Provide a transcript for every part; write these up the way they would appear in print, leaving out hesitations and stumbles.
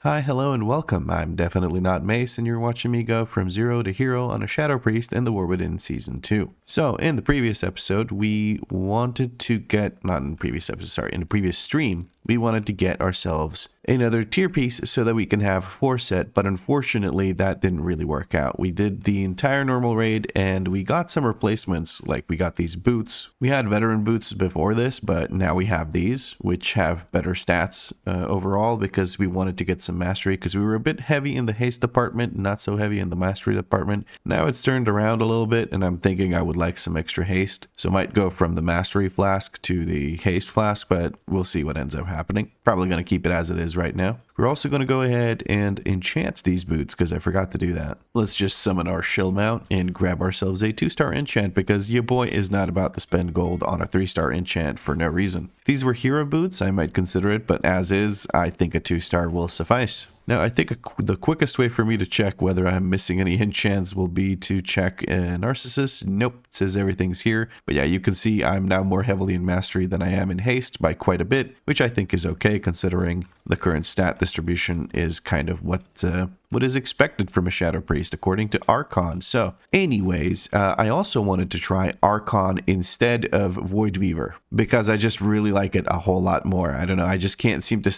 Hi, hello, and welcome. I'm definitely not Mace, and you're watching me go from zero to hero on a Shadow Priest in the War Within Season 2. So, in the previous episode, we wanted to get, not in the previous episode, sorry, in the previous stream, we wanted to get ourselves another tier piece so that we can have 4 set, but unfortunately that didn't really work out. We did the entire normal raid and we got some replacements, like we got these boots. We had veteran boots before this, but now we have these, which have better stats overall because we wanted to get some mastery because we were a bit heavy in the haste department, not so heavy in the mastery department. Now it's turned around a little bit and I'm thinking I would like some extra haste. So I might go from the mastery flask to the haste flask, but we'll see what ends up happening. Probably going to keep it as it is right now. We're also going to go ahead and enchant these boots because I forgot to do that. Let's just summon our shill mount and grab ourselves a 2-star enchant because your boy is not about to spend gold on a 3-star enchant for no reason. If these were hero boots, I might consider it, but as is, I think a 2-star will suffice. Now, I think the quickest way for me to check whether I'm missing any enchants will be to check Narcissus. Nope, it says everything's here. But yeah, you can see I'm now more heavily in mastery than I am in haste by quite a bit, which I think is okay considering the current stat distribution is kind of what is expected from a Shadow Priest according to Archon. So anyways, I also wanted to try Archon instead of Void Weaver because I just really like it a whole lot more. I don't know, I just can't seem to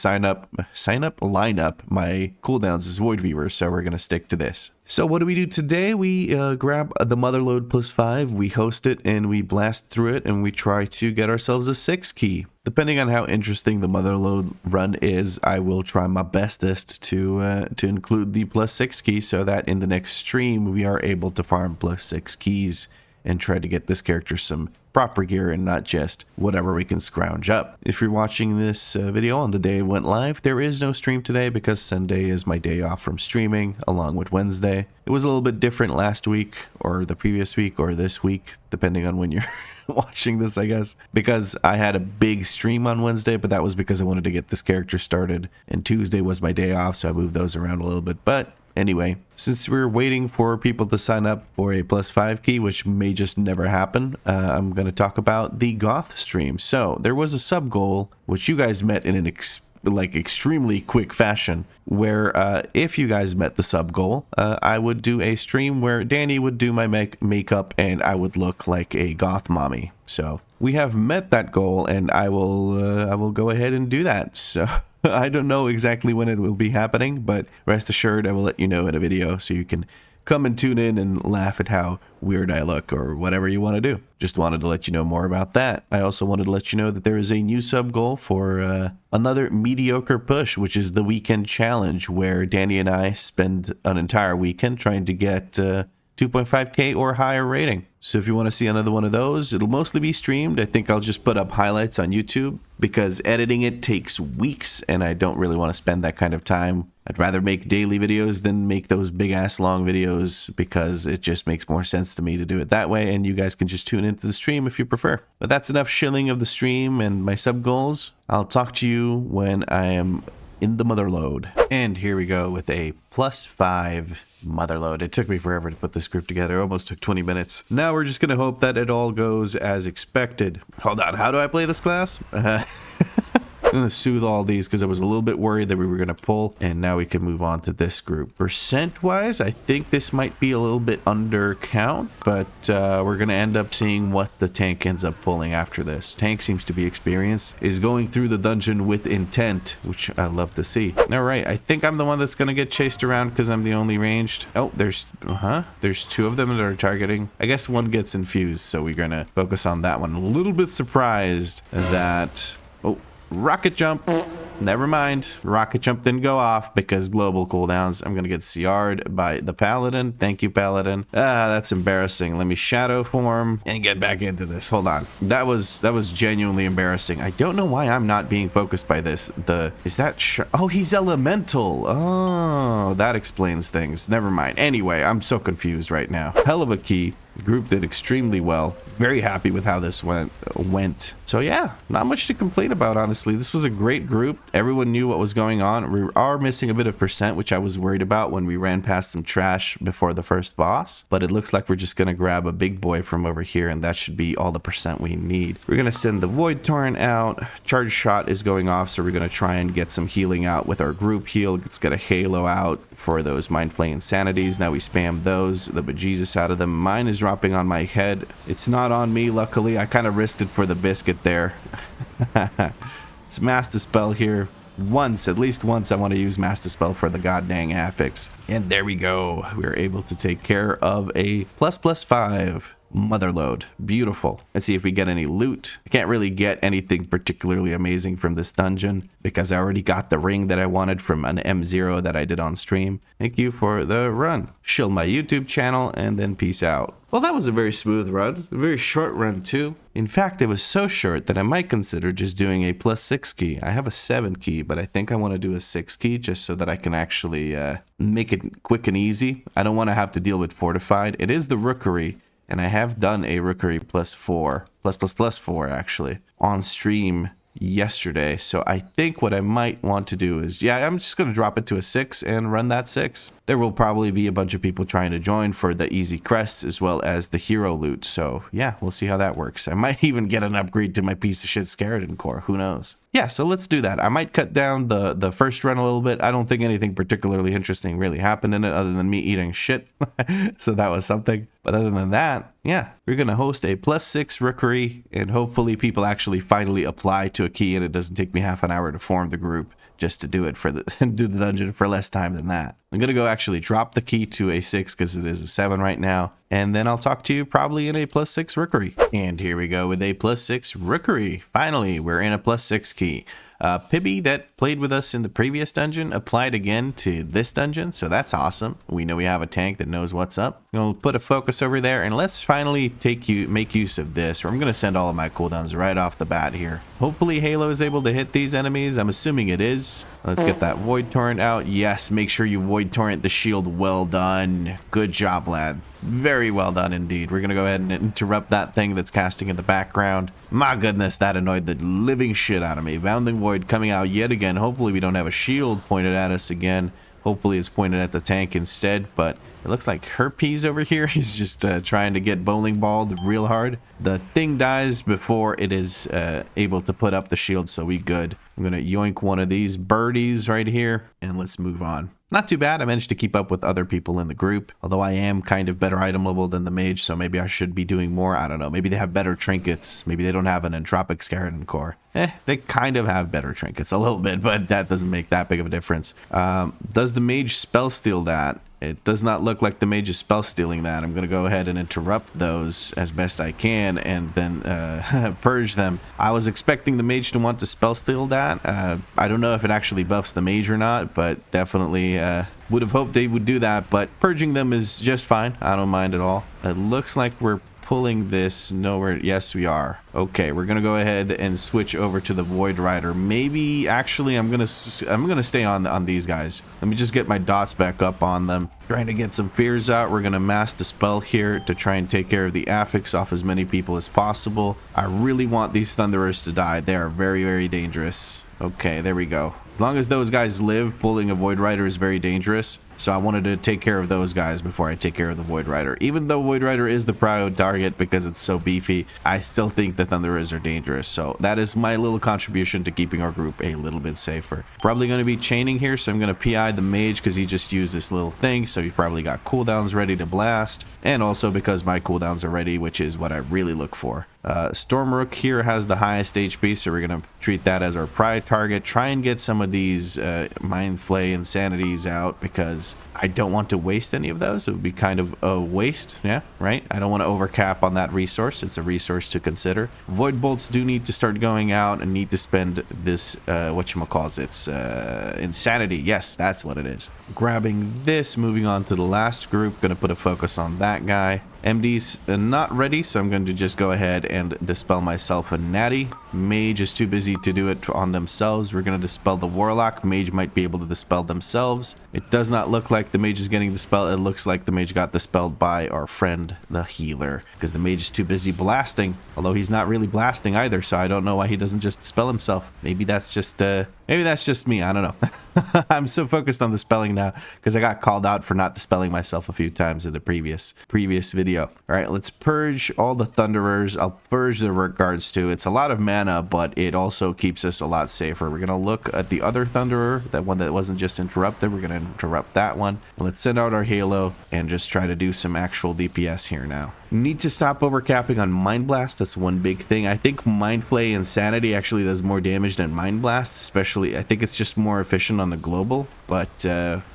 line up my cooldowns as Void Weaver, so we're gonna stick to this. So what do we do today? We grab the Motherlode +5, we host it, and we blast through it, and we try to get ourselves a 6 key. Depending on how interesting the Motherlode run is, I will try my bestest to include the +6 key so that in the next stream we are able to farm +6 keys and try to get this character some proper gear and not just whatever we can scrounge up. If you're watching this video on the day it went live, there is no stream today because Sunday is my day off from streaming along with Wednesday. It was a little bit different last week or the previous week or this week, depending on when you're watching this, I guess, because I had a big stream on Wednesday, but that was because I wanted to get this character started, and Tuesday was my day off, so I moved those around a little bit. But anyway, since we're waiting for people to sign up for a +5 key, which may just never happen, I'm going to talk about the Goth stream. So there was a sub goal, which you guys met in an extremely quick fashion, where if you guys met the sub goal, I would do a stream where Danny would do my makeup and I would look like a goth mommy. So we have met that goal, and I will go ahead and do that. So I don't know exactly when it will be happening, but rest assured I will let you know in a video so you can come and tune in and laugh at how weird I look or whatever you want to do. Just wanted to let you know more about that. I also wanted to let you know that there is a new sub goal for another mediocre push, which is the weekend challenge, where Danny and I spend an entire weekend trying to get 2.5k or higher rating. So if you want to see another one of those, it'll mostly be streamed. I think I'll just put up highlights on YouTube because editing it takes weeks and I don't really want to spend that kind of time. I'd rather make daily videos than make those big ass long videos because it just makes more sense to me to do it that way, and you guys can just tune into the stream if you prefer. But that's enough shilling of the stream and my sub goals. I'll talk to you when I am in the Motherlode. And here we go with a +5 Motherlode. It took me forever to put this group together. It almost took 20 minutes. Now we're just gonna hope that it all goes as expected. Hold on, how do I play this class? I'm going to soothe all these because I was a little bit worried that we were going to pull, and now we can move on to this group. Percent-wise, I think this might be a little bit under count, but we're going to end up seeing what the tank ends up pulling after this. Tank seems to be experienced, is going through the dungeon with intent, which I love to see. All right, I think I'm the one that's going to get chased around because I'm the only ranged. Oh, there's 2 of them that are targeting. I guess one gets infused, so we're going to focus on that one. A little bit surprised that... Oh, rocket jump. Never mind. Rocket jump didn't go off because global cooldowns. I'm going to get CR'd by the Paladin. Thank you, Paladin. That's embarrassing. Let me shadow form and get back into this. Hold on. That was genuinely embarrassing. I don't know why I'm not being focused by this. Oh, he's elemental. Oh, that explains things. Never mind. Anyway, I'm so confused right now. Hell of a key. Group did extremely well. Very happy with how this went. So yeah, not much to complain about, honestly. This was a great group. Everyone knew what was going on. We are missing a bit of percent, which I was worried about when we ran past some trash before the first boss. But it looks like we're just going to grab a big boy from over here, and that should be all the percent we need. We're going to send the Void Torrent out. Charge Shot is going off, so we're going to try and get some healing out with our group heal. Let's get a Halo out for those Mind Flay Insanities. Now we spam those, the bejesus out of them. Mine is dropping on my head. It's not on me, luckily. I kind of risked it for the biscuit there. Let's Mass Dispel here. At least once I want to use Mass Dispel for the god dang affix. And there we go. We are able to take care of a ++5 Motherlode. Beautiful. Let's see if we get any loot. I can't really get anything particularly amazing from this dungeon because I already got the ring that I wanted from an M0 that I did on stream. Thank you for the run. Shill my YouTube channel and then peace out. Well, that was a very smooth run. A very short run too. In fact, it was so short that I might consider just doing a +6 key. I have a 7 key, but I think I want to do a 6 key just so that I can actually make it quick and easy. I don't want to have to deal with Fortified. It is the Rookery. And I have done a Rookery +4 actually on stream yesterday. So I think what I might want to do is, yeah, I'm just going to drop it to a 6 and run that 6. There will probably be a bunch of people trying to join for the easy crests as well as the hero loot. So yeah, we'll see how that works. I might even get an upgrade to my piece of shit skeleton core. Who knows? Yeah, so let's do that. I might cut down the first run a little bit. I don't think anything particularly interesting really happened in it other than me eating shit. So that was something. But other than that, yeah, we're going to host a +6 Rookery, and hopefully people actually finally apply to a key and it doesn't take me half an hour to form the group just to do it for do the dungeon for less time than that. I'm going to go actually drop the key to a 6 because it is a 7 right now. And then I'll talk to you probably in a +6 Rookery. And here we go with a +6 Rookery. Finally, we're in a +6 key. Pibby that played with us in the previous dungeon applied again to this dungeon, so that's awesome. We know we have a tank that knows what's up. We'll put a focus over there, and let's finally make use of this. I'm going to send all of my cooldowns right off the bat here. Hopefully Halo is able to hit these enemies. I'm assuming it is. Let's get that Void Torrent out. Yes, make sure you Void Torrent the shield. Well done. Good job, lad. Very well done indeed. We're going to go ahead and interrupt that thing that's casting in the background. My goodness, that annoyed the living shit out of me. Bounding Void coming out yet again. Hopefully we don't have a shield pointed at us again. Hopefully it's pointed at the tank instead, but it looks like Herpes over here. He's just trying to get bowling balled real hard. The thing dies before it is able to put up the shield, so we good. I'm going to yoink one of these birdies right here, and let's move on. Not too bad. I managed to keep up with other people in the group, although I am kind of better item level than the mage, so maybe I should be doing more. I don't know. Maybe they have better trinkets. Maybe they don't have an entropic skeleton core. They kind of have better trinkets a little bit, but that doesn't make that big of a difference. Does the mage spell steal that? It does not look like the mage is spell stealing that. I'm going to go ahead and interrupt those as best I can and then purge them. I was expecting the mage to want to spell steal that. I don't know if it actually buffs the mage or not, but definitely would have hoped they would do that. But purging them is just fine. I don't mind at all. It looks like we're pulling this nowhere. Yes, we are. Okay, we're gonna go ahead and switch over to the Void Rider. Maybe actually I'm gonna stay on these guys. Let me just get my dots back up on them. Trying to get some fears out. We're gonna Mass Dispel here to try and take care of the affix off as many people as possible. I really want these Thunderers to die. They are very, very dangerous. Okay, there we go. As long as those guys live, pulling a Void Rider is very dangerous. So I wanted to take care of those guys before I take care of the Void Rider. Even though Void Rider is the proud target because it's so beefy, I still think the Thunderers are dangerous. So that is my little contribution to keeping our group a little bit safer. Probably going to be chaining here, so I'm going to PI the mage because he just used this little thing. So he probably got cooldowns ready to blast. And also because my cooldowns are ready, which is what I really look for. Stormrook here has the highest HP, so we're going to treat that as our pride target. Try and get some of these Mind Flay Insanities out because I don't want to waste any of those. It would be kind of a waste, yeah, right? I don't want to overcap on that resource. It's a resource to consider. Void Bolts do need to start going out and need to spend this, whatchamacalls, it's Insanity. Yes, that's what it is. Grabbing this, moving on to the last group. Going to put a focus on that guy. MD's not ready, so I'm going to just go ahead and dispel myself a natty. Mage is too busy to do it on themselves. We're going to dispel the Warlock. Mage might be able to dispel themselves. It does not look like the Mage is getting dispelled. It looks like the Mage got dispelled by our friend, the healer, because the Mage is too busy blasting, although he's not really blasting either, so I don't know why he doesn't just dispel himself. Maybe that's just me. I don't know. I'm so focused on dispelling now because I got called out for not dispelling myself a few times in the previous video. All right, let's purge all the Thunderers. I'll purge the Regards too. It's a lot of mana, but it also keeps us a lot safer. We're gonna look at the other Thunderer, that one that wasn't just interrupted. We're gonna interrupt that one. Let's send out our Halo and just try to do some actual DPS here now. Need to stop overcapping on Mind Blast. That's one big thing. I think Mind Flay Insanity actually does more damage than Mind Blast, especially I think it's just more efficient on the global, but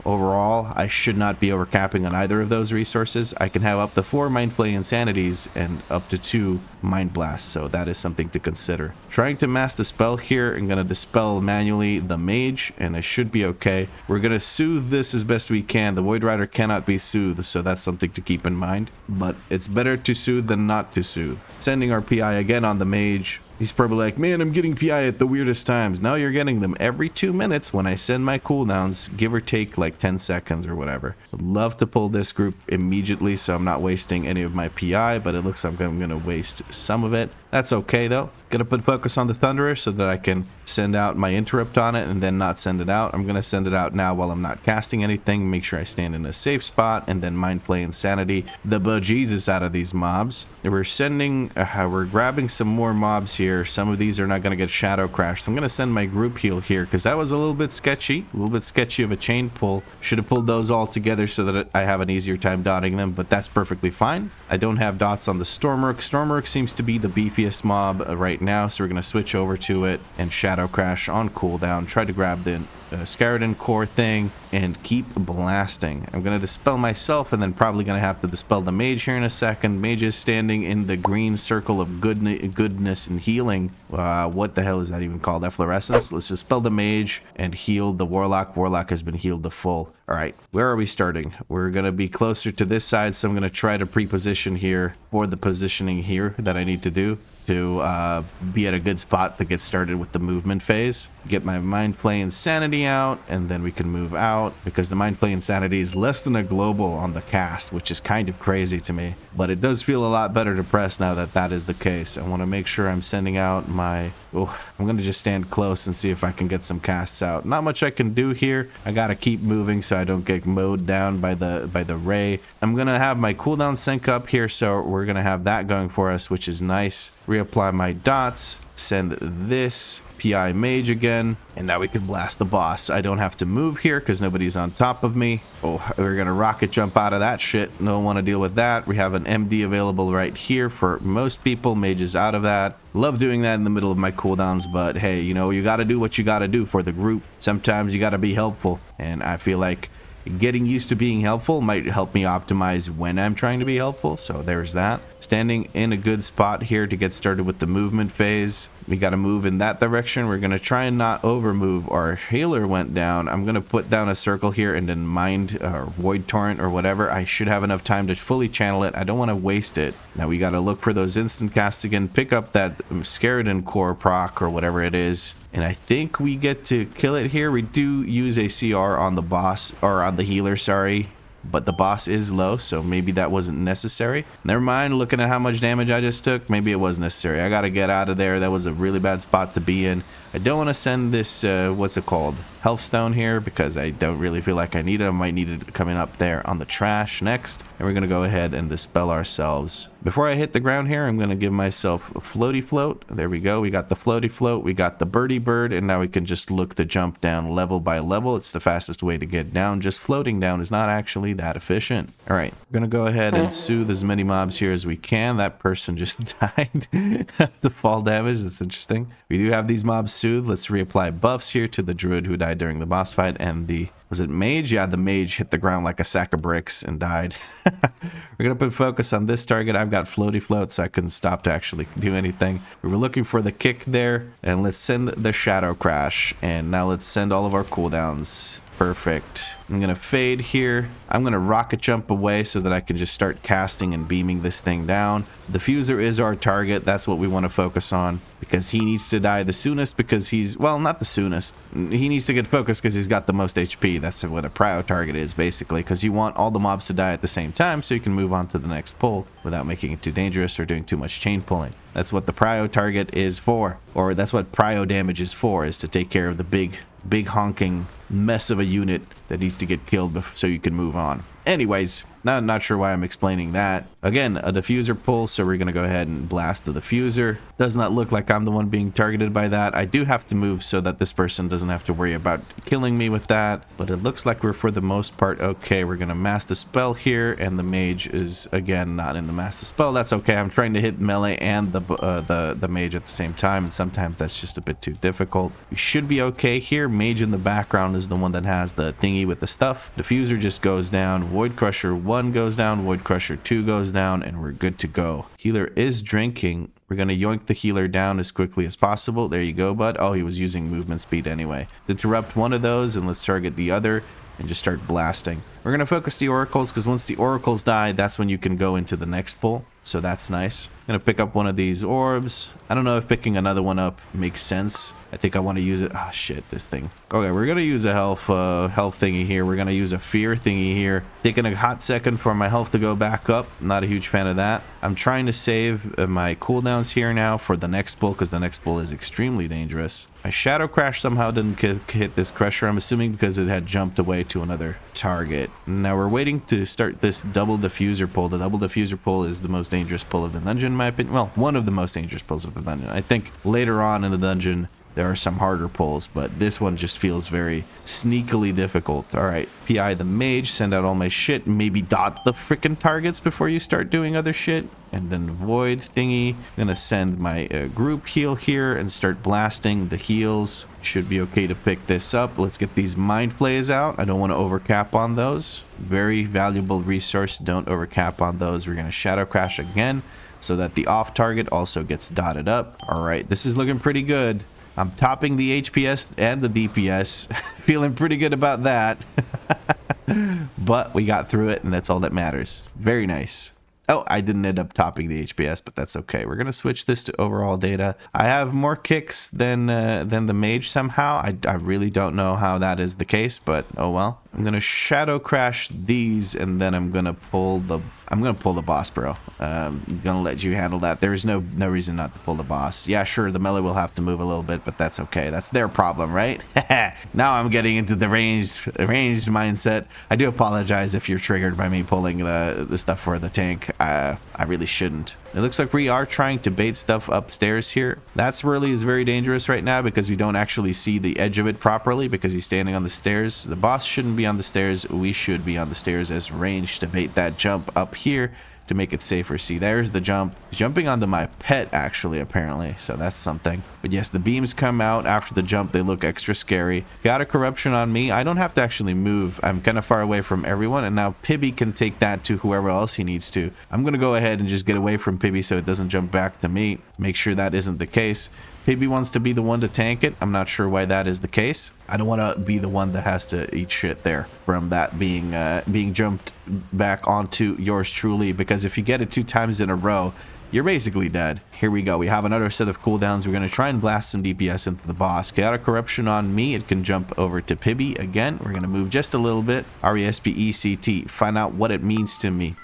overall I should not be overcapping on either of those resources. I can have up to 4 Mind Flay Insanities and up to 2 Mind Blasts, so that is something to consider. Trying to mass dispel here. I'm gonna dispel manually the Mage and I should be okay. We're gonna soothe this as best we can. The Void Rider cannot be soothed, so that's something to keep in mind, but it's better to soothe than not to soothe. Sending our PI again on the Mage. He's probably like, man, I'm getting PI at the weirdest times. Now you're getting them every 2 minutes when I send my cooldowns, give or take like 10 seconds or whatever. Would love to pull this group immediately so I'm not wasting any of my PI, but it looks like I'm going to waste some of it. That's okay though. Gonna put focus on the Thunderer so that I can send out my interrupt on it and then not send it out. I'm gonna send it out now while I'm not casting anything. Make sure I stand in a safe spot and then Mind Flay Insanity the bejesus out of these mobs. We're sending, we're grabbing some more mobs here. Some of these are not gonna get shadow crashed. I'm gonna send my group heal here because that was a little bit sketchy of a chain pull. Should have pulled those all together so that I have an easier time dotting them, but that's perfectly fine. I don't have dots on the Stormrook. Stormrook seems to be the beefiest mob right now, so we're going to switch over to it and shadow crash on cooldown. Try to grab the Skeleton core thing and keep blasting. I'm going to dispel myself and then probably going to have to dispel the Mage here in a second. Mage is standing in the green circle of goodness and healing. What the hell is that even called? Efflorescence. Let's dispel the Mage and heal the Warlock. Warlock has been healed to full. All right, where are we starting? We're going to be closer to this side, so I'm going to try to pre-position here for the positioning here that I need to do to be at a good spot to get started with the movement phase. Get my Mind Flay Insanity out, and then we can move out, because the Mind Flay Insanity is less than a global on the cast, which is kind of crazy to me. But it does feel a lot better to press now that that is the case. I want to make sure I'm sending out my... Oh, I'm going to just stand close and see if I can get some casts out. Not much I can do here. I got to keep moving so I don't get mowed down by the ray. I'm going to have my cooldown sync up here, so we're going to have that going for us, which is nice. Reapply my dots. Send this PI Mage again, and now we can blast the boss. I don't have to move here because nobody's on top of me. Oh, we're gonna rocket jump out of that shit. Don't want to deal with that. We have an MD available right here for most people. Mage is out of that. Love doing that in the middle of my cooldowns, but hey, you know, you got to do what you got to do for the group. Sometimes you got to be helpful, and I feel like getting used to being helpful might help me optimize when I'm trying to be helpful, so there's that. Standing in a good spot here to get started with the movement phase. We got to move in that direction. We're going to try and not over move. Our healer went down. I'm going to put down a circle here and then mind or void torrent or whatever. I should have enough time to fully channel it. I don't want to waste it. Now we got to look for those instant casts again. Pick up that Skeleton core proc or whatever it is. And I think we get to kill it here. We do use a CR on the boss, or on the healer, sorry. But the boss is low, so maybe that wasn't necessary. Never mind, looking at how much damage I just took, maybe it was necessary. I gotta get out of there. That was a really bad spot to be in. I don't want to send this, what's it called? Healthstone here, because I don't really feel like I need it. I might need it coming up there on the trash next. And we're going to go ahead and dispel ourselves. Before I hit the ground here, I'm going to give myself a floaty float. There we go. We got the floaty float. We got the birdie bird. And now we can just look to jump down level by level. It's the fastest way to get down. Just floating down is not actually that efficient. All right. We're going to go ahead and soothe as many mobs here as we can. That person just died to fall damage. That's interesting. We do have these mobs soothed. Let's reapply buffs here to the druid who died during the boss fight, and the, was it mage? Yeah, the mage hit the ground like a sack of bricks and died. We're gonna put focus on this target. I've got floaty float, so I couldn't stop to actually do anything. We were looking for the kick there, and let's send the shadow crash, and now let's send all of our cooldowns. Perfect. I'm going to fade here. I'm going to rocket jump away so that I can just start casting and beaming this thing down. The Diffuser is our target. That's what we want to focus on because he needs to die the soonest because he's, well, not the soonest. He needs to get focused because he's got the most HP. That's what a prio target is basically, because you want all the mobs to die at the same time so you can move on to the next pull without making it too dangerous or doing too much chain pulling. That's what the prio target is for, or that's what prio damage is for, is to take care of the big honking mess of a unit that needs to get killed so you can move on. Anyways, I'm not sure why I'm explaining that. Again, a diffuser pull, so we're going to go ahead and blast the diffuser. Does not look like I'm the one being targeted by that. I do have to move so that this person doesn't have to worry about killing me with that, but it looks like we're for the most part okay. We're going to mass the spell here, and the mage is again not in the mass the spell. That's okay. I'm trying to hit melee and the mage at the same time, and sometimes that's just a bit too difficult. We should be okay here. Mage in the background is the one that has the thingy with the stuff. Diffuser just goes down. Void Crusher 1 goes down. Void Crusher 2 goes down, and we're good to go. Healer is drinking. We're going to yoink the healer down as quickly as possible. There you go, bud. Oh, he was using movement speed anyway. Let's interrupt one of those, and let's target the other and just start blasting. We're going to focus the oracles because once the oracles die, that's when you can go into the next pull. So that's nice. I'm going to pick up one of these orbs. I don't know if picking another one up makes sense. I think I want to use it. Oh shit, this thing. Okay, we're gonna use a health thingy here. We're gonna use a fear thingy here. Taking a hot second for my health to go back up. Not a huge fan of that. I'm trying to save my cooldowns here now for the next pull because the next pull is extremely dangerous. My shadow crash somehow didn't hit this crusher. I'm assuming because it had jumped away to another target. Now we're waiting to start this double diffuser pull. The double diffuser pull is the most dangerous pull of the dungeon, in my opinion. Well, one of the most dangerous pulls of the dungeon. I think later on in the dungeon there are some harder pulls, but this one just feels very sneakily difficult. All right, PI the mage, send out all my shit, maybe dot the freaking targets before you start doing other shit. And then void thingy. I'm gonna send my group heal here and start blasting the heals. Should be okay to pick this up. Let's get these mind flays out. I don't want to overcap on those. Very valuable resource. Don't overcap on those. We're gonna shadow crash again so that the off target also gets dotted up. All right, this is looking pretty good. I'm topping the HPS and the DPS. Feeling pretty good about that. But we got through it, and that's all that matters. Very nice. Oh, I didn't end up topping the HPS, but that's okay. We're going to switch this to overall data. I have more kicks than the mage somehow. I really don't know how that is the case, but oh well. I'm going to shadow crash these, and then I'm going to pull the boss, bro. I'm gonna let you handle that. There's no reason not to pull the boss. Yeah, sure, the melee will have to move a little bit, but that's okay. That's their problem, right? Now I'm getting into the ranged mindset. I do apologize if you're triggered by me pulling the stuff for the tank. I really shouldn't. It looks like we are trying to bait stuff upstairs here. That's really is very dangerous right now because we don't actually see the edge of it properly because he's standing on the stairs. The boss shouldn't be on the stairs. We should be on the stairs as range to bait that jump up here to make it safer. See, there's the jump. He's jumping onto my pet, actually, apparently, so that's something. But yes, the beams come out after the jump. They look extra scary. Got a corruption on me. I don't have to actually move. I'm kind of far away from everyone, and now Pibby can take that to whoever else he needs to. I'm gonna go ahead and just get away from Pibby so it doesn't jump back to me. Make sure that isn't the case. Pibby wants to be the one to tank it. I'm not sure why that is the case. I don't want to be the one that has to eat shit there from that being jumped back onto yours truly, because if you get it 2 times in a row, you're basically dead. Here we go. We have another set of cooldowns. We're going to try and blast some DPS into the boss. Chaotic Corruption on me. It can jump over to Pibby again. We're going to move just a little bit. RESPECT. Find out what it means to me.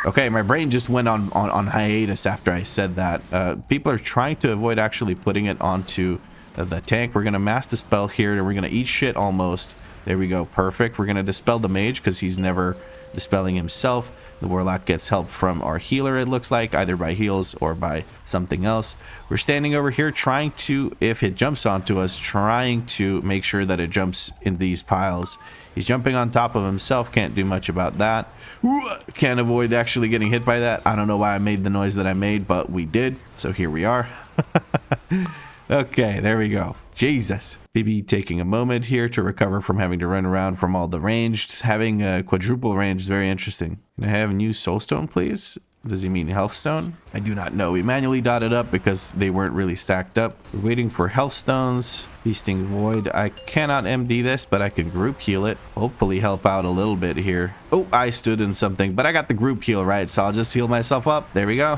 Okay, my brain just went on hiatus after I said that. People are trying to avoid actually putting it onto the tank. We're going to mass dispel here, and we're going to eat shit almost. There we go. Perfect. We're going to dispel the mage because he's never dispelling himself. The warlock gets help from our healer, it looks like, either by heals or by something else. We're standing over here trying to, if it jumps onto us, trying to make sure that it jumps in these piles. He's jumping on top of himself. Can't do much about that. Can't avoid actually getting hit by that. I don't know why I made the noise that I made, but we did. So here we are. Okay, there we go. Jesus. BB taking a moment here to recover from having to run around from all the ranged. Having a quadruple range is very interesting. Can I have a new soulstone, please? Does he mean Healthstone? I do not know. We manually dotted up because they weren't really stacked up. We're waiting for Healthstones. Feasting Void. I cannot MD this, but I can group heal it. Hopefully help out a little bit here. Oh, I stood in something, but I got the group heal right, so I'll just heal myself up. There we go.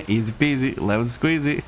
Easy peasy. Lemon squeezy.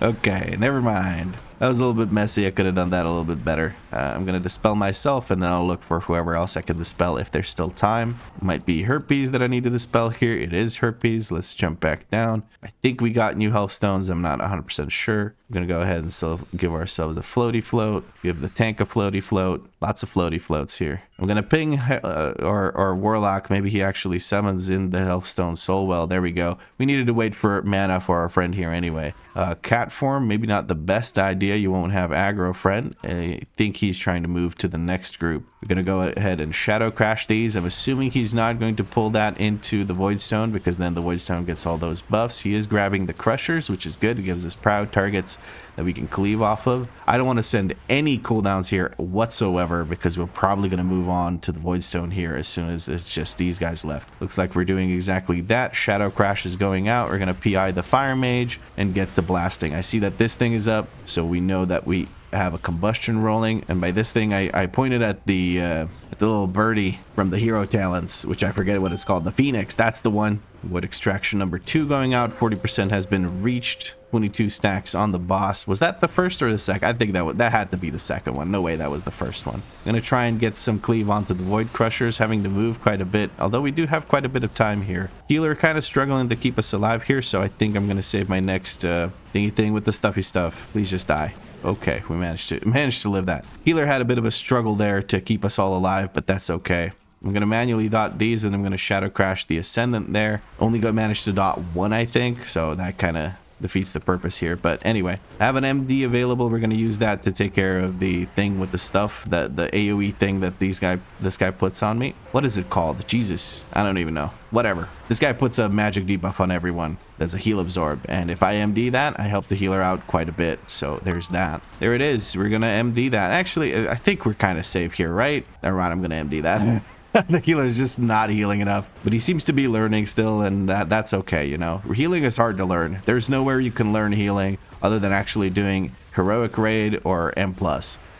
Okay, never mind. That was a little bit messy. I could have done that a little bit better. I'm going to dispel myself, and then I'll look for whoever else I can dispel if there's still time. Might be Herpes that I need to dispel here. It is Herpes. Let's jump back down. I think we got new health stones. I'm not 100% sure. I'm going to go ahead and still give ourselves a floaty float. Give the tank a floaty float. Lots of floaty floats here. I'm going to ping our Warlock. Maybe he actually summons in the Healthstone Soulwell. There we go. We needed to wait for mana for our friend here anyway. Cat form, maybe not the best idea. You won't have aggro friend. I think he's trying to move to the next group. We're going to go ahead and shadow crash these. I'm assuming he's not going to pull that into the Voidstone because then the Voidstone gets all those buffs. He is grabbing the Crushers, which is good. It gives us proud targets that we can cleave off of. I don't want to send any cooldowns here whatsoever because we're probably going to move on to the Voidstone here as soon as it's just these guys left. Looks like we're doing exactly that. Shadow Crash is going out. We're going to PI the Fire Mage and get to blasting. I see that this thing is up, so we know that we have a combustion rolling, and by this thing I pointed at the little birdie from the hero talents, which I forget what it's called. The Phoenix, that's the one. Wood extraction number 2 going out. 40% has been reached. 22 stacks on the boss. Was that the first or the second? I think that had to be the second one. No way that was the first one. I'm gonna try and get some cleave onto the Void Crushers, having to move quite a bit, although we do have quite a bit of time here. Healer kind of struggling to keep us alive here, so I think I'm gonna save my next thingy thing with the stuffy stuff. Please just die. Okay, we managed to live that. Healer had a bit of a struggle there to keep us all alive, but that's okay. I'm going to manually dot these, and I'm going to shadow crash the Ascendant there. Only managed to dot one, I think, so that kind of defeats the purpose here. But anyway, I have an MD available. We're going to use that to take care of the thing with the stuff, the AoE thing that this guy puts on me. What is it called? Jesus, I don't even know. Whatever. This guy puts a magic debuff on everyone. That's a heal absorb, and if I MD that, I help the healer out quite a bit. So there's that. There it is. We're gonna MD that. Actually, I think we're kind of safe here, right? All right, I'm gonna MD that. The healer is just not healing enough, but he seems to be learning still, and that's okay, you know. Healing is hard to learn. There's nowhere you can learn healing other than actually doing heroic raid or M+.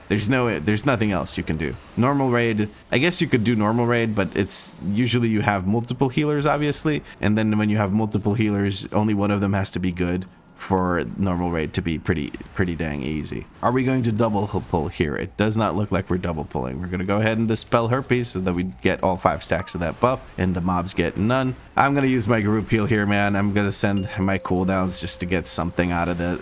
There's nothing else you can do. Normal raid, I guess you could do normal raid, but it's usually you have multiple healers, obviously, and then when you have multiple healers, only one of them has to be good for normal raid to be pretty dang easy. Are we going to double pull here? It does not look like we're double pulling. We're going to go ahead and dispel Herpes so that we get all 5 stacks of that buff and the mobs get none. I'm going to use my group heal here, man. I'm going to send my cooldowns just to get something out of the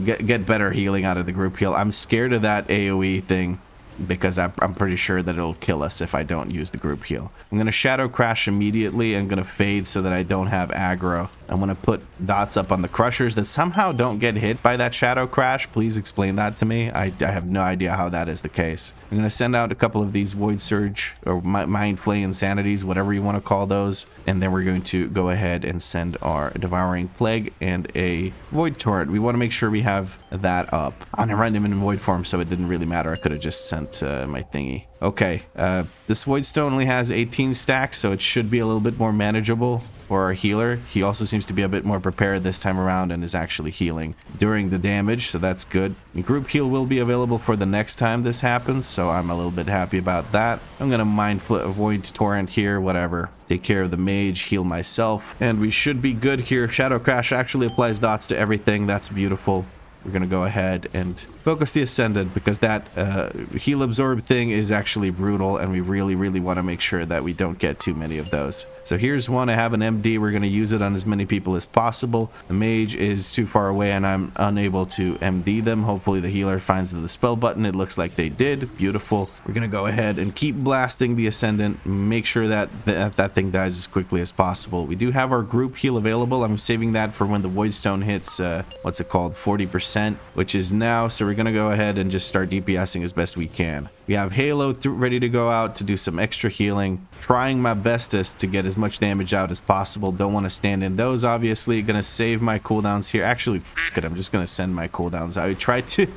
get better healing out of the group heal. I'm scared of that AoE thing because I'm pretty sure that it'll kill us if I don't use the group heal. I'm going to shadow crash immediately and going to fade so that I don't have aggro. I'm going to put dots up on the Crushers that somehow don't get hit by that shadow crash. Please explain that to me. I have no idea how that is the case. I'm going to send out a couple of these Void Surge or Mind Flay Insanities, whatever you want to call those. And then we're going to go ahead and send our Devouring Plague and a Void Torrent. We want to make sure we have that up. I'm going to run them in Void form, so it didn't really matter. I could have just sent my thingy. Okay, this Voidstone only has 18 stacks, so it should be a little bit more manageable for our healer. He also seems to be a bit more prepared this time around and is actually healing during the damage, so that's good. The group heal will be available for the next time this happens, so I'm a little bit happy about that. I'm gonna Void Torrent here, whatever. Take care of the mage, heal myself, and we should be good here. Shadow Crash actually applies dots to everything. That's beautiful. We're going to go ahead and focus the Ascendant because that heal absorb thing is actually brutal, and we really want to make sure that we don't get too many of those. So here's one. I have an MD. We're going to use it on as many people as possible. The mage is too far away and I'm unable to MD them. Hopefully the healer finds the dispel button. It looks like they did. Beautiful. We're going to go ahead and keep blasting the Ascendant. Make sure that that thing dies as quickly as possible. We do have our group heal available. I'm saving that for when the Voidstone hits, what's it called, 40%, which is now. So we're going to go ahead and just start DPSing as best we can. We have Halo ready to go out to do some extra healing. Trying my bestest to get as much damage out as possible. Don't want to stand in those, obviously. Gonna save my cooldowns here. Actually, f it, I'm just gonna send my cooldowns out. I tried to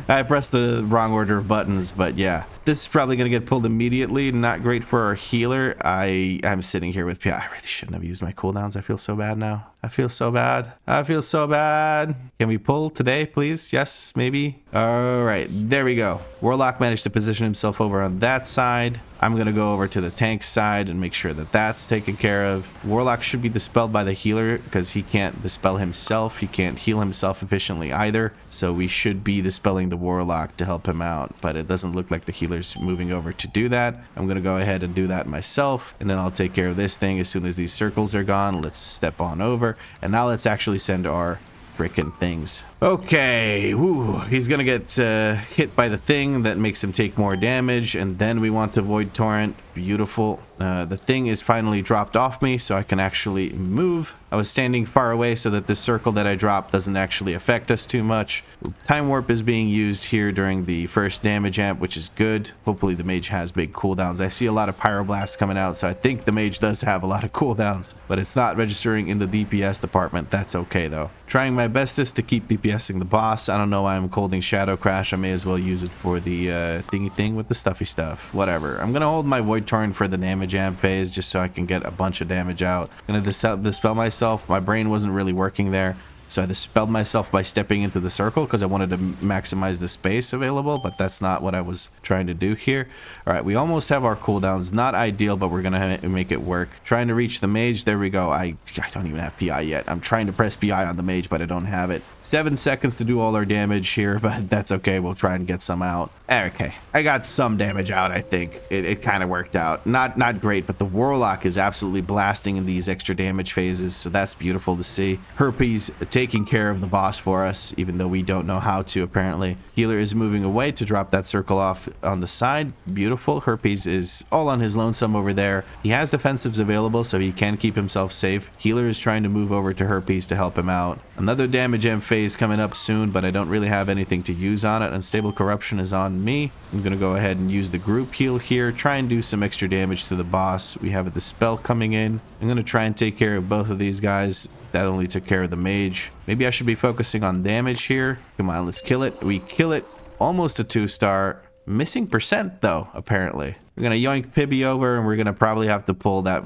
I pressed the wrong order of buttons, but yeah. This is probably going to get pulled immediately. Not great for our healer. I'm sitting here with PI. I really shouldn't have used my cooldowns. I feel so bad now. I feel so bad. I feel so bad. Can we pull today, please? Yes, maybe. All right, there we go. Warlock managed to position himself over on that side. I'm going to go over to the tank side and make sure that that's taken care of. Warlock should be dispelled by the healer because he can't dispel himself. He can't heal himself efficiently either. So we should be dispelling the Warlock to help him out. But it doesn't look like the healer's moving over to do that. I'm going to go ahead and do that myself. And then I'll take care of this thing as soon as these circles are gone. Let's step on over. And now let's actually send our freaking things. Okay, woo, he's gonna get hit by the thing that makes him take more damage, and then we want to Void Torrent. Beautiful. The thing is finally dropped off me, so I can actually move. I was standing far away so that the circle that I dropped doesn't actually affect us too much. Time Warp is being used here during the first damage amp, which is good. Hopefully the mage has big cooldowns. I see a lot of Pyroblasts coming out, so I think the mage does have a lot of cooldowns, but it's not registering in the DPS department. That's okay though. Trying my bestest to keep DPSing the boss. I don't know why I'm holding Shadow Crash. I may as well use it for the thingy thing with the stuffy stuff. Whatever. I'm gonna hold my Void Torrent for the damage amp phase just so I can get a bunch of damage out. I'm gonna dispel myself. My brain wasn't really working there, so I dispelled myself by stepping into the circle because I wanted to maximize the space available, but that's not what I was trying to do here. All right, we almost have our cooldowns. Not ideal, but we're gonna make it work. Trying to reach the mage. There we go. I don't even have PI yet. I'm trying to press PI on the mage, but I don't have it. 7 seconds to do all our damage here, but that's okay. We'll try and get some out. Okay, I got some damage out. I think it kind of worked out. Not great, but the Warlock is absolutely blasting in these extra damage phases, so that's beautiful to see. Herpes taking care of the boss for us, even though we don't know how to apparently. Healer is moving away to drop that circle off on the side. Beautiful. Herpes is all on his lonesome over there. He has defensives available, so he can keep himself safe. Healer is trying to move over to Herpes to help him out. Another damage amp phase coming up soon, but I don't really have anything to use on it. Unstable Corruption is on me. I'm going to go ahead and use the group heal here. Try and do some extra damage to the boss. We have the spell coming in. I'm going to try and take care of both of these guys. That only took care of the mage. Maybe I should be focusing on damage here. Come on, let's kill it. We kill it. Almost a 2-star. Missing percent though, apparently. We're gonna yoink Pibby over, and we're gonna probably have to pull that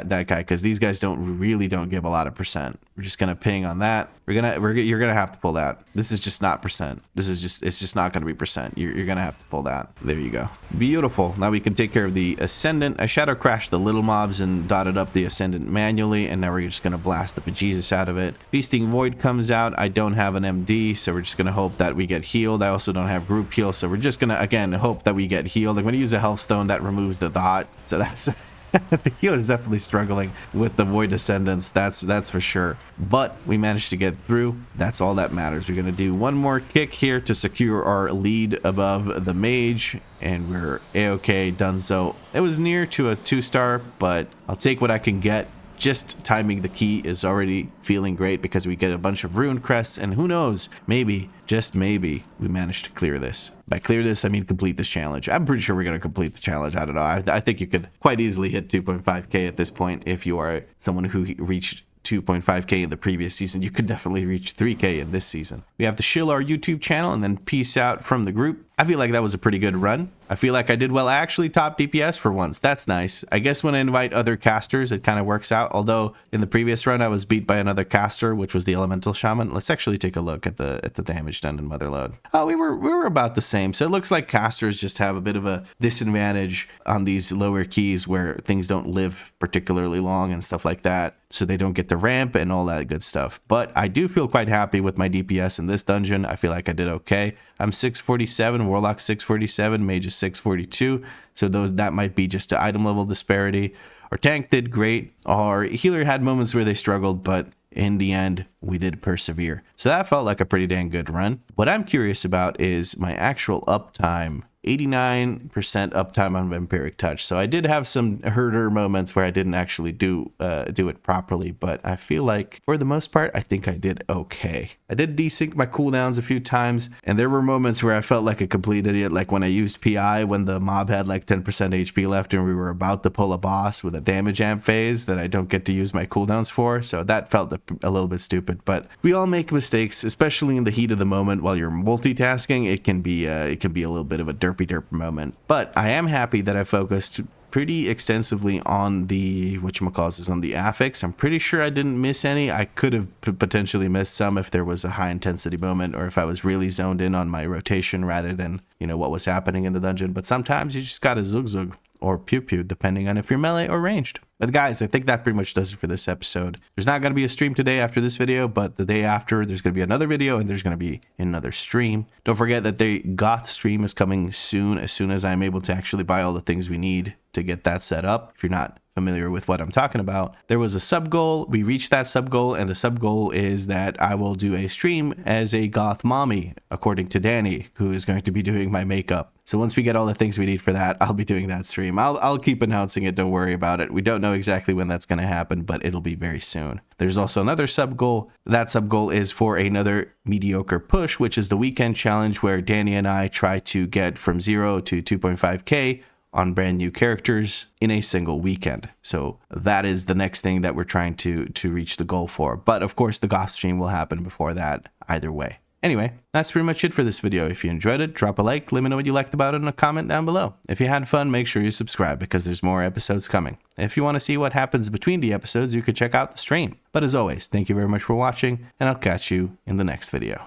guy because these guys really don't give a lot of percent. We're just gonna ping on that. You're gonna have to pull that. This is just not percent. It's just not gonna be percent. You're gonna have to pull that. There you go. Beautiful. Now we can take care of the Ascendant. I Shadow Crashed the little mobs and dotted up the Ascendant manually, and now we're just gonna blast the bejesus out of it. Feasting Void comes out. I don't have an MD, so we're just gonna hope that we get healed. I also don't have group heal, so we're just gonna again hope that we get healed. I'm gonna use a health stone that removes the dot, so that's the healer's definitely struggling with the Void Ascendants, that's for sure, but we managed to get through. That's all that matters. We're gonna do one more kick here to secure our lead above the mage, and we're a-okay, done. So it was near to a 2-star, but I'll take what I can get. Just timing the key is already feeling great because we get a bunch of rune crests, and who knows, maybe, just maybe, we managed to clear this. By clear this, I mean complete this challenge. I'm pretty sure we're going to complete the challenge. I don't know. I think you could quite easily hit 2.5k at this point if you are someone who reached 2.5k in the previous season. You could definitely reach 3k in this season. We have to shill our YouTube channel and then peace out from the group. I feel like that was a pretty good run. I feel like I did well. I actually top DPS for once. That's nice. I guess when I invite other casters, it kind of works out. Although in the previous run, I was beat by another caster, which was the Elemental Shaman. Let's actually take a look at the damage done in Motherlode. Oh, we were about the same. So it looks like casters just have a bit of a disadvantage on these lower keys where things don't live particularly long and stuff like that. So they don't get the ramp and all that good stuff. But I do feel quite happy with my DPS in this dungeon. I feel like I did okay. I'm 647, Warlock 647, Mage is 642. So that might be just an item level disparity. Our tank did great. Our healer had moments where they struggled, but in the end, we did persevere. So that felt like a pretty dang good run. What I'm curious about is my actual uptime 89% uptime on Vampiric Touch. So I did have some herder moments where I didn't actually do it properly, but I feel like for the most part, I think I did okay. I did desync my cooldowns a few times, and there were moments where I felt like a complete idiot, like when I used PI when the mob had like 10% HP left and we were about to pull a boss with a damage amp phase that I don't get to use my cooldowns for. So that felt a little bit stupid, but we all make mistakes, especially in the heat of the moment while you're multitasking. It can be a little bit of a derp moment, but I am happy that I focused pretty extensively on the on the affix. I'm pretty sure I didn't miss any. I could have potentially missed some if there was a high intensity moment or if I was really zoned in on my rotation rather than, you know, what was happening in the dungeon. But sometimes you just gotta zug or pew depending on if you're melee or ranged. But guys, I think that pretty much does it for this episode. There's not going to be a stream today after this video, but the day after there's going to be another video and there's going to be another stream. Don't forget that the goth stream is coming soon, as soon as I'm able to actually buy all the things we need to get that set up. If you're not familiar with what I'm talking about, there was a sub goal. We reached that sub goal, and the sub goal is that I will do a stream as a goth mommy, according to Danny, who is going to be doing my makeup. So once we get all the things we need for that, I'll be doing that stream. I'll keep announcing it. Don't worry about it. We don't know exactly when that's going to happen, but it'll be very soon. There's also another sub goal. That sub goal is for another mediocre push, which is the weekend challenge where Danny and I try to get from 0 to 2.5k on brand new characters in a single weekend. So that is the next thing that we're trying to reach the goal for. But of course, the goth stream will happen before that either way. Anyway, that's pretty much it for this video. If you enjoyed it, drop a like, let me know what you liked about it in a comment down below. If you had fun, make sure you subscribe because there's more episodes coming. If you want to see what happens between the episodes, you could check out the stream. But as always, thank you very much for watching, and I'll catch you in the next video.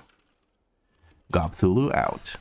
Gobthulu out.